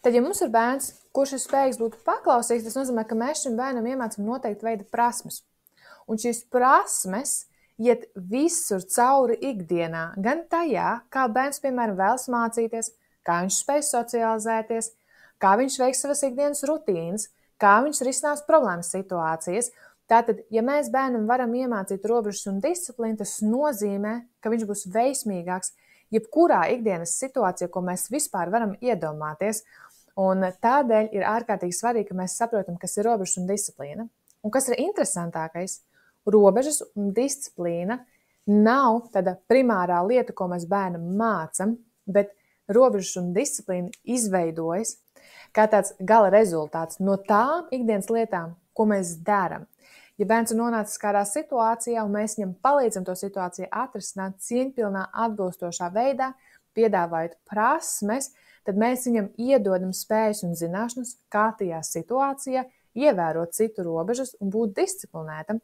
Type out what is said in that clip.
Tad, ja mums ir bērns, kurš ir spējīgs būt paklausīgs, tas nozīmē, ka mēs šim bērnam iemācām noteikti veida prasmes. Un šīs prasmes iet visur cauri ikdienā, gan tajā, kā bērns, piemēram, vēlas mācīties, kā viņš spēj socializēties, kā viņš veiks savas ikdienas rutīnas, kā viņš risinās problēmas situācijas. Tātad, ja mēs bērnam varam iemācīt robežas un disciplīnu, tas nozīmē, ka viņš būs veiksmīgāks jebkurā ikdienas situācijā, ko mēs vispār varam iedomāties. Un tādēļ ir ārkārtīgi svarīgi, ka mēs saprotam, kas ir robežas un disciplīna. Un kas ir interesantākais, robežas un disciplīna nav tāda primārā lieta, ko mēs bērnam mācam, bet robežas un disciplīna izveidojas kā tāds gala rezultāts no tām ikdienas lietām, ko mēs darām. Ja bērns ir nonācis kādā situācijā, un mēs viņam palīdzam to situāciju atrisināt cieņpilnā, atbilstošā veidā, piedāvājot prasmes, tad mēs viņam iedodam spējas un zināšanas, kā tajā situācijā ievērot citu robežas un būt disciplinētam.